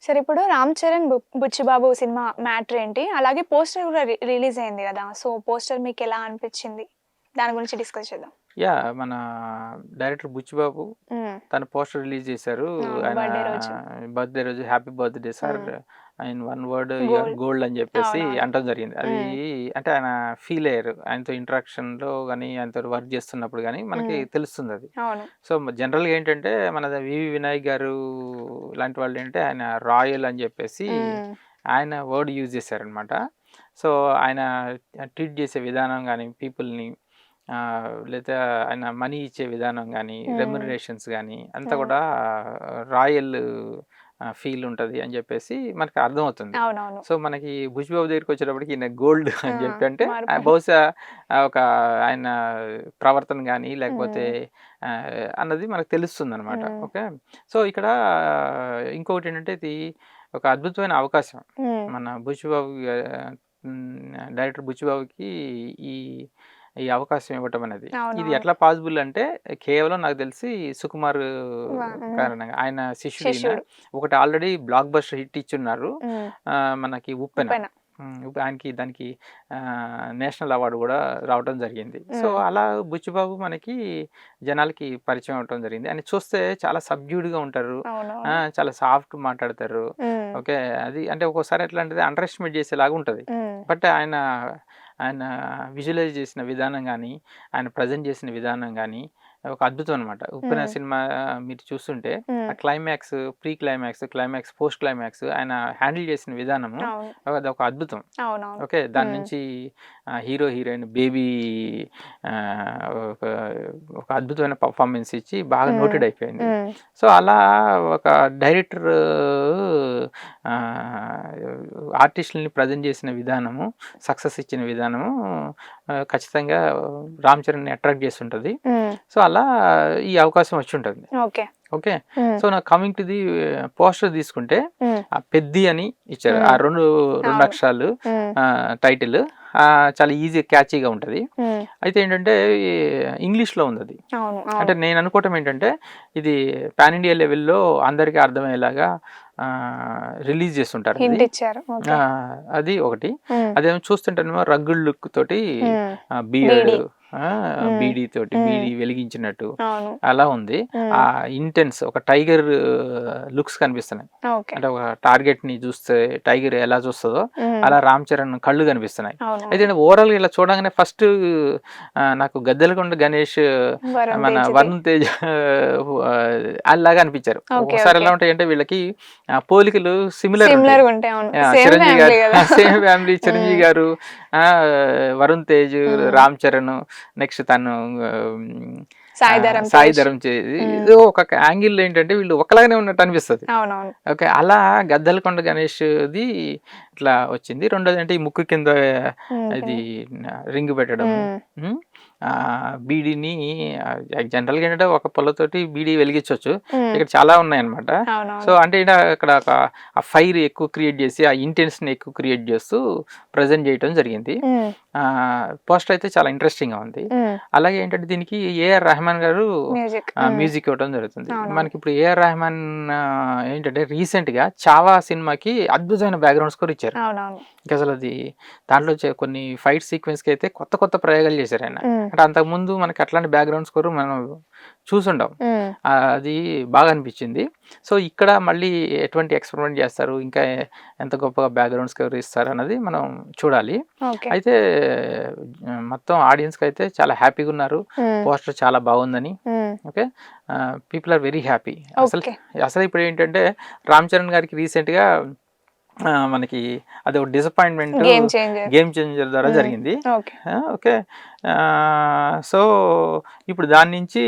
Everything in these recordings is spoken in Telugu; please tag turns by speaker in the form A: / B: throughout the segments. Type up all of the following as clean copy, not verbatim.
A: సరే ఇప్పుడు 'రామ్ చరణ్' 'బుచ్చిబాబు' సినిమా మ్యాటర్ ఏంటి? అలాగే పోస్టర్ కూడా రిలీజ్ అయింది గదా! సో, పోస్టర్ మీకెలా అనిపిచ్చింది? దాని గురించి డిస్కస్ చేద్దాం.
B: యాహ్! మన డైరెక్టర్ 'బుచ్చిబాబు'
A: హ్మ్.
B: తన పోస్టర్ రిలీజ్ చేశారు.
A: అవును.
B: ఆయన
A: బర్త్‌డే రోజు.
B: బర్త్‌డే రోజు happy birthday sir
A: hmm.
B: In one word you are
A: gold.
B: Gold అని చెప్పేసి
A: అవునవును.
B: అనటం జరిగింది. అది
A: హ్మ్.
B: అంటే ఆయన ఫీల్ అయ్యారు. ఆయనతో ఇంటరాక్షన్‌లో గాని, ఆయనతో వర్క్ చేస్తున్నప్పుడు గాని మనకి
A: హ్మ్.
B: తెలుస్తుందది.
A: అవును.
B: సో, జనరల్‌గా ఏంటంటే మన వివి వినాయక్ గారు లాంటి వాళ్ళేంటంటే ఆయన రాయల్ అని చెప్పేసి
A: హ్మ్.
B: ఆయన వర్డ్ యూజ్ చేశారనమాట. సో, ఆయన ట్రీట్ చేసే విధానం గాని పీపుల్‌ని లేదా ఆయన మనీ ఇచ్చే విధానం గానీ,
A: హ్మ్.
B: రెమ్యునరేషన్స్ గానీ అంతా
A: హ్మ్.
B: కూడా రాయల్ ఫీల్ ఉంటది అని జెప్పేసి మనకి అర్థమవుతుంది.
A: అవునవును.
B: సో, మనకి 'బుచ్చిబాబు' దగ్గరికొచ్చేటప్పటికి ఈయన గోల్డ్
A: ఆ!
B: అని జెప్పి అంటే
A: మారిపోయి
B: బహుశా ఒక ఆయన ప్రవర్తన గానీ, లేకపోతే
A: హ్మ్.
B: అన్నది మనకు తెలుస్తుందనమాట.
A: హ్మ్.
B: ఓకే. సో, ఇక్కడ ఇంకొకటేంటంటే ఇది ఒక అద్భుతమైన అవకాశం.
A: హ్మ్.
B: మన 'బుచ్చిబాబు' డైరెక్టర్ 'బుచ్చిబాబుకి' ఈ ఈ అవకాశం ఇవ్వటం అనేది. ఇది
A: అవునవును.
B: ఎట్లా పాసిబుల్ అంటే కేవలం నాకు తెలిసి 'సుకుమార్'
A: హ్మ్.
B: కారణంగా. ఆయన శిష్యుడు ఈయన.
A: శిష్యుడు.
B: ఒకటి ఆల్రెడీ బ్లాక్ బస్టర్ హిట్ ఇచ్చున్నారు.
A: హ్మ్.
B: మనకి 'ఉప్పెన'.
A: 'ఉప్పెన'.
B: దానికి దానికి నేషనల్ అవార్డ్ గూడా రావటం జరిగింది. సో,
A: హ్మ్.
B: అలా 'బుచ్చిబాబు' మనకి జనాలకి పరిచయం అవ్వటం జరిగింది. ఆయన చూస్తే చాలా సబ్డ్యూడ్‌గా ఉంటారు.
A: అవునవును.
B: చాలా సాఫ్ట్ మాట్లాడతారు.
A: హ్మ్.
B: ఓకే. అది అంటే ఒక్కోసారి ఎట్లా అండర్ ఎస్టిమేట్ చేసేలాగా ఉంటది.
A: హ్మ్.
B: బట్ ఆయన ఆయన విజువలైజ్ చేసిన విధానం గానీ, ఆయన ప్రెజెంట్ చేసిన విధానం గానీ, ఒక అద్భుతం అనమాట. 'ఉప్పెన'
A: హ్మ్.
B: సినిమా మీరు చూస్తుంటే
A: హ్మ్.
B: ఆ climax, pre climax, climax, post climax ఆయన హ్యాండిల్ చేసిన విధానము
A: అవును.
B: అదొక అద్భుతం.
A: అవునవును.
B: ఓకే. దాని
A: హ్మ్.
B: నుంచి హీరో, హీరోయిన్ బేబీ ఒక ఒక అద్భుతమైన పెర్ఫార్మన్స్ ఇచ్చి బాగా
A: హ్మ్.
B: నోటెడ్ అయిపోయింది.
A: హ్మ్.
B: సో, అలా ఒక డైరెక్టర్ ఆహ్, ఆర్టిస్ట్‌లని ప్రెజెంట్ చేసిన విధానము, సక్సెస్ ఇచ్చిన విధానము ఖచ్చితంగా 'రామ్ చరణ్‌ని' అట్రాక్ట్ చేస్తుంటది.
A: హ్మ్.
B: సో, అలా ఈ అవకాశం వచ్చుంటుంది.
A: ఓకే.
B: ఓకే.
A: హ్మ్.
B: సో, నాకు కమింగ్ టు ది పోస్టర్ తీసుకుంటే
A: హ్మ్.
B: ఆ 'పెద్ది' అని ఇచ్చారు. ఆ
A: హ్మ్.
B: 2
A: అవును.
B: అక్షరాలు
A: హ్మ్.
B: టైటిల్ చాలా ఈజీ క్యాచీగా ఉంటది.
A: హ్మ్.
B: అయితే ఏంటంటే ఇంగ్లీష్‌లో ఉందది.
A: అవును.
B: అంటే
A: అవును.
B: నేను అనుకోవటం ఏంటంటే ఇది పాన్ ఇండియా లెవెల్‌లో అందరికీ అర్థమయ్యేలాగా రిలీజ్ చేసుంటారది.
A: హింట్ ఇచ్చారు. ఓకే.
B: అది ఒకటి.
A: హ్మ్.
B: అదేమో చూస్తుంటేనేమో రగ్గుడ్ లుక్ తోటి
A: హ్మ్.
B: బియర్డ్
A: బీడీ. హ్మ్.
B: బీడీ తోటి
A: హ్మ్.
B: బీడీ వెలిగించినట్టు
A: అవును.
B: అలా ఉంది.
A: హ్మ్.
B: ఇంటెన్స్ ఒక టైగర్ లుక్స్ కనిపిస్తున్నాయి.
A: ఓకే.
B: అంటే ఒక టార్గెట్‌ని చూస్తే టైగర్ ఎలా చూస్తదో
A: హ్మ్.
B: అలా 'రామ్ చరణ్' కళ్ళు కనిపిస్తున్నాయి. అయితే
A: అవునవును.
B: ఓవరాల్‌గా ఇలా చూడంగానే ఫస్ట్ నాకు 'గద్దెలకొండ గణేష్'
A: వరుణ్
B: మన
A: తేజ్‌ది.
B: 'వరుణ్ తేజ్' ఆళ్ళలాగా అనిపించారు.
A: ఓకే.
B: ఒక్కొక్కసారి
A: ఓకే.
B: ఎలా ఉంటాయంటే వీళ్ళకి పోలికలు సిమిలర్ ఉంటాయి.
A: సిమిలర్‌గుంటాయి. అవును. సేమ్
B: 'చిరంజీవి' గారు
A: ఫ్యామిలీ గదా!
B: సేమ్ ఫ్యామిలీ 'చిరంజీవి'
A: హ్మ్.
B: గారు, ఆహ్, 'వరుణ్ తేజ్',
A: హ్మ్.
B: 'రామ్ చరణ్' నెక్స్ట్ తను హ్మ్,
A: సాయి ధరమ్
B: 'సాయి
A: తేజ్.
B: ధరమ్ తేజ్'
A: హ్మ్.
B: ఏదో ఒక యాంగిల్‌లో ఏంటంటే వీళ్ళు ఒకలాగానే ఉన్నట్టు అనిపిస్తది.
A: అవునవును.
B: ఓకే. అలా 'గద్దలకొండ గణేష్‌ది' ఇట్లా వచ్చింది. రెండోదేంటి ఈ ముక్కు కింద ఇది
A: హ్మ్.
B: రింగ్ పెట్టడము.
A: హ్మ్.
B: హ్మ్. బీడీని జనరల్‌గా ఏంటంటే ఒక పుల్లతోటి బీడీ వెలిగించొచ్చు.
A: హ్మ్.
B: ఇక్కడ చాలా ఉన్నాయన్నమాట. సో,
A: అవునవును.
B: అంటే అక్కడ ఒక ఆ ఫైర్ ఎక్కువ క్రియేట్ చేసి, ఆ ఇంటెన్స్‌ని ఎక్కువ క్రియేట్ చేస్తూ ప్రెజెంట్ చేయటం జరిగింది.
A: హ్మ్.
B: పోస్టర్ అయితే చాలా ఇంట్రెస్టింగ్‌గా ఉంది.
A: హ్మ్.
B: అలాగే ఏంటంటే దీనికి ఏఆర్ రెహమాన్ గారు
A: మ్యూజిక్. హ్మ్.
B: మ్యూజిక్ ఇవ్వడం జరుగుతుంది.
A: అవునవును.
B: మనకిప్పుడు ఏఆర్ రెహమాన్ ఏంటంటే రీసెంట్‌గా 'చావా' సినిమాకి అద్భుతమైన బ్యాక్‌గ్రౌండ్ స్కోర్ ఇచ్చారు.
A: అవునవును.
B: ఇంకసలది దాంట్లో కొన్ని ఫైట్ సీక్వెన్స్‌కి అయితే కొత్త కొత్త ప్రయోగాలు చేశారాయన.
A: హ్మ్.
B: అంటే అంతకుముందు మనకి అట్లాంటి బ్యాక్‌గ్రౌండ్ స్కోర్ మనం చూసుండం.
A: హ్మ్.
B: అది బాగా అనిపించింది. సో, ఇక్కడ మళ్ళీ ఎటువంటి ఎక్స్‌పెరిమెంట్ చేస్తారు, ఇంకా ఎంత గొప్పగా బ్యాక్‌గ్రౌండ్ స్కోర్ ఇస్తారన్నది మనం చూడాలి.
A: ఓకే.
B: అయితే మొత్తం ఆడియన్స్‌కైతే చాలా హ్యాపీగున్నారు.
A: హ్మ్.
B: పోస్టర్ చాలా బాగుందని.
A: Hmm.
B: Okay. People are very happy.
A: Okay.
B: అసలు ఇప్పుడేంటంటే 'రామ్ చరణ్' గారికి రీసెంట్‌గా మనకి అదొక disappointment
A: game changer.
B: 'Game changer' ద్వారా
A: హ్మ్.
B: జరిగింది.
A: ఓకే.
B: ఓకే. సో, ఇప్పుడు దాని నుంచి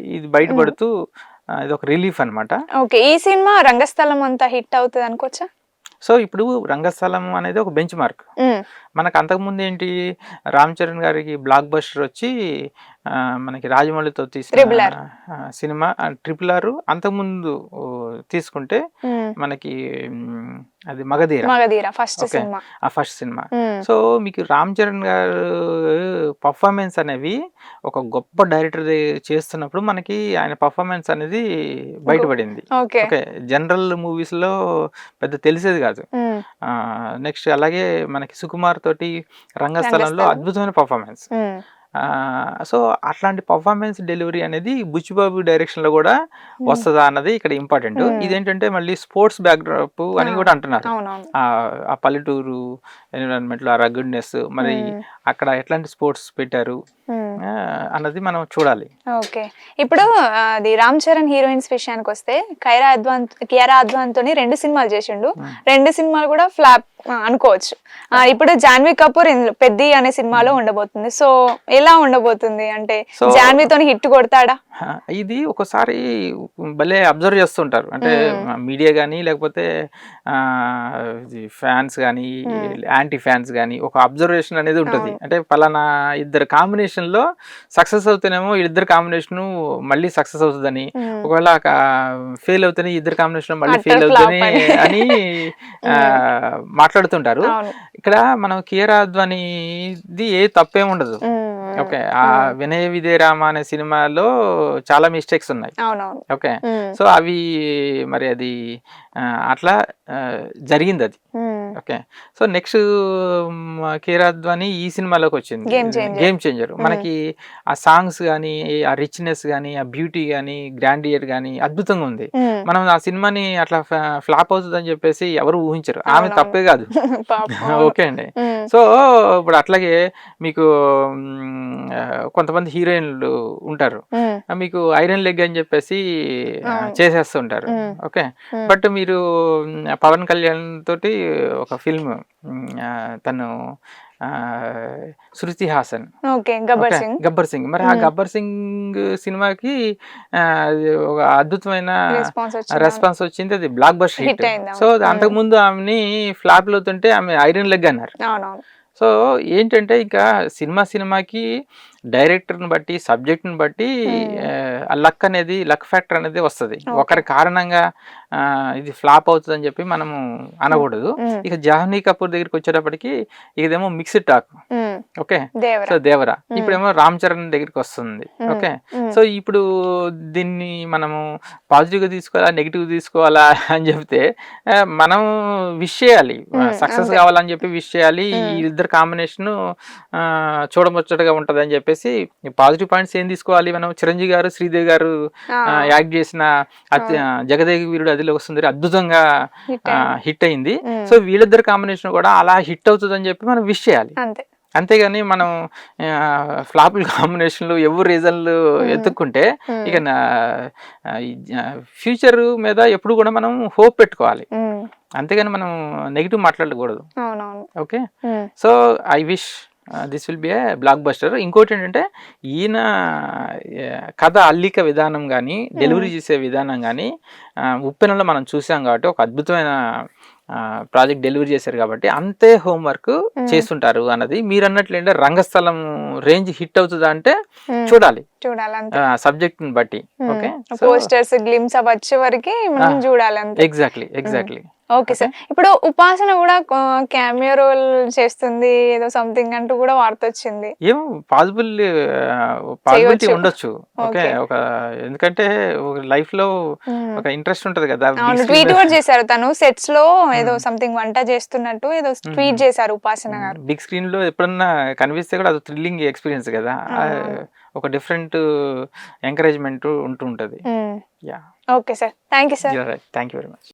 B: ఇది
A: హ్మ్.
B: బయటపడుతూ ఇదొక రిలీఫ్ అనమాట.
A: ఓకే. ఈ సినిమా రంగస్థలం అంత హిట్ అవుతదనుకోవచ్చా?
B: సో, ఇప్పుడు 'రంగస్థలం' అనేది ఒక బెంచ్ మార్క్.
A: హ్మ్.
B: మనకు అంతకుముందు ఏంటి 'రామ్ చరణ్' గారికి బ్లాక్ బస్టర్ వచ్చి మనకి రాజమౌళితో తీసిన
A: 'triple R'.
B: Cinema 'triple R' అంతకుముందు తీసుకుంటే మనకి అది మగధీర
A: ఫస్ట్
B: ఓకే
A: సినిమా.
B: ఆ ఫస్ట్ సినిమా. సో మీకు రామ్ చరణ్ గారు పర్ఫార్మెన్స్ అనేవి ఒక గొప్ప డైరెక్టర్ చేస్తున్నప్పుడు మనకి ఆయన పర్ఫార్మెన్స్ అనేది బయటపడింది.
A: ఓకే.
B: ఓకే, జనరల్ మూవీస్ లో పెద్ద తెలిసేది కాదు. నెక్స్ట్ అలాగే మనకి సుకుమార్ తోటి రంగస్థలంలో అద్భుతమైన పర్ఫార్మెన్స్. సో అట్లాంటి పర్ఫార్మెన్స్ డెలివరీ అనేది బుచ్చిబాబు డైరెక్షన్ లో కూడా వస్తుందా అన్నది ఇక్కడ ఇంపార్టెంట్. ఇదేంటంటే మళ్ళీ స్పోర్ట్స్ బ్యాక్డ్రాప్ అని కూడా అంటున్నారు. ఆ పల్లెటూరు ఎన్విరాన్మెంట్ లో ఆ రగ్గుడ్నెస్, మరి అక్కడ ఎట్లాంటి స్పోర్ట్స్ పెట్టారు అన్నది మనం చూడాలి.
A: ఓకే, ఇప్పుడు అది రామ్ చరణ్ హీరోయిన్స్ విషయానికి వస్తే కియారా అద్వాన్ తోని 2 సినిమాలు చేసిండు. 2 సినిమాలు కూడా ఫ్లాప్ అనుకోవచ్చు. ఇప్పుడు జాన్వీ కపూర్ పెద్ది అనే సినిమాలో ఉండబోతుంది. సో ఎలా ఉండబోతుంది అంటే జాన్వీతో హిట్ కొడతాడా?
B: ఇది ఒకసారి భలే అబ్జర్వ్ చేస్తుంటారు, అంటే మీడియా కానీ లేకపోతే ఫ్యాన్స్ కానీ యాంటీ ఫ్యాన్స్ కానీ ఒక అబ్జర్వేషన్ అనేది ఉంటుంది. అంటే పలానా ఇద్దరు కాంబినేషన్ లో సక్సెస్ అవుతేనేమో వీళ్ళిద్దరు కాంబినేషన్ మళ్ళీ సక్సెస్ అవుతుందని, ఒకవేళ ఫెయిల్ అవుతేనే ఇద్దరు కాంబినేషన్ మళ్ళీ ఫెయిల్ అవుతుంది అని మాట్లాడుతుంటారు. ఇక్కడ మనం కియారా అద్వానీది ఏ తప్పేం ఉండదు. ఓకే, ఆ వినయ విధేరామ అనే సినిమాలో చాలా మిస్టేక్స్ ఉన్నాయి. ఓకే, సో అవి మరి అది అట్లా జరిగింది అది. Okay, so next Kiara Advani ఈ సినిమాలోకి వచ్చింది గేమ్ చేంజర్. మనకి ఆ సాంగ్స్ కానీ ఆ రిచ్నెస్ కానీ ఆ బ్యూటీ కానీ గ్రాండియర్ కానీ అద్భుతంగా ఉంది. మనం ఆ సినిమాని అట్లా ఫ్లాప్ అవుతుందని చెప్పేసి ఎవరు ఊహించరు. ఆమె తప్పే కాదు. ఓకే అండి. సో ఇప్పుడు అట్లాగే మీకు కొంతమంది హీరోయిన్లు ఉంటారు, మీకు ఐరన్ లెగ్ అని చెప్పేసి చేసేస్తుంటారు. ఓకే, బట్ మీరు పవన్ కళ్యాణ్ తోటి ఒక ఫిల్మ్ తను శృతి హాసన్, గబ్బర్ సింగ్, మరి ఆ గబ్బర్ సింగ్ సినిమాకి ఒక అద్భుతమైన రెస్పాన్స్ వచ్చింది, అది బ్లాక్ బస్టర్ హిట్. సో అంతకు ముందు ఆమెని ఫ్లాప్ అవుతుంటే ఆమె ఐరన్ లెగ్ అన్నారు. సో ఏంటంటే ఇంకా సినిమాకి డైరెక్టర్ని బట్టి సబ్జెక్ట్ని బట్టి లక్ ఫ్యాక్టర్ అనేది వస్తుంది. ఒకరి కారణంగా ఇది ఫ్లాప్ అవుతుంది అని చెప్పి మనము అనకూడదు. ఇక జాహ్నవి కపూర్ దగ్గరికి వచ్చేటప్పటికి ఇదేమో mixed talk. Okay, so Devara ఇప్పుడేమో రామ్ చరణ్ దగ్గరికి వస్తుంది. ఓకే, సో ఇప్పుడు దీన్ని మనము పాజిటివ్ గా తీసుకోవాలా నెగిటివ్ తీసుకోవాలా అని చెప్తే మనం విష్ చేయాలి, సక్సెస్ కావాలని చెప్పి విష్ చేయాలి. ఈ ఇద్దరు కాంబినేషన్ చూడముచ్చటగా ఉంటది అని చెప్పేసి పాజిటివ్ పాయింట్స్ ఏం తీసుకోవాలి మనం. చిరంజీవి గారు శ్రీదేవి గారు యాక్ట్ చేసిన జగదేవి వీరుడు అదిలో వస్తుంది అద్భుతంగా హిట్ అయింది. సో వీళ్ళిద్దరు కాంబినేషన్ కూడా అలా హిట్ అవుతుంది అని చెప్పి మనం విష్ చేయాలి. అంతేగాని మనం ఫ్లాపుల్ కాంబినేషన్లు ఎవరు రీజన్లు ఎత్తుక్కుంటే ఇక ఫ్యూచర్ మీద ఎప్పుడు కూడా మనం హోప్ పెట్టుకోవాలి, అంతేగాని మనం నెగిటివ్ మాట్లాడకూడదు. Okay, so I wish this will be A block buster. ఇంకోటి ఏంటంటే ఈయన కథ అల్లిక విధానం కానీ డెలివరీ చేసే విధానం కానీ ఉప్పెనలో మనం చూసాం కాబట్టి ఒక అద్భుతమైన ప్రాజెక్ట్ డెలివరీ చేశారు కాబట్టి అంతే హోంవర్క్ చేస్తుంటారు అన్నది. మీరు అన్నట్లేంటే రంగస్థలం రేంజ్ హిట్ అవుతుందా అంటే చూడాలి సబ్జెక్ట్ ని బట్టి. ఓకే,
A: పోస్టర్స్ గ్లిమ్స్ వచ్చే వరకు మనం చూడాలి.
B: ఎగ్జాక్ట్లీ.
A: ఓకే సార్, ఇప్పుడు ఉపాసన కూడా క్యామియో రోల్ చేస్తుంది ఏదో సంథింగ్ అంటూ కూడా వార్త వచ్చింది.
B: ఏం పాసిబిలిటీ ఉండొచ్చు. ఓకే, ఒక ఎందుకంటే లైఫ్ లో ఒక ఇంట్రెస్ట్ ఉంటది కదా.
A: ట్వీట్ కూడా చేశారు తను సెట్స్ లో ఏదో సంథింగ్ వంట చేస్తున్నట్టు ఏదో ట్వీట్ చేశారు ఉపాసన గారు.
B: బిగ్ స్క్రీన్ లో ఎప్పుడన్నా కనిపిస్తే కూడా అది థ్రిల్లింగ్ ఎక్స్పీరియన్స్ కదా, ఒక డిఫరెంట్ ఎంకరేజ్మెంట్ ఉంటూ ఉంటది.
A: Okay sir, thank you sir.
B: Thank you very much.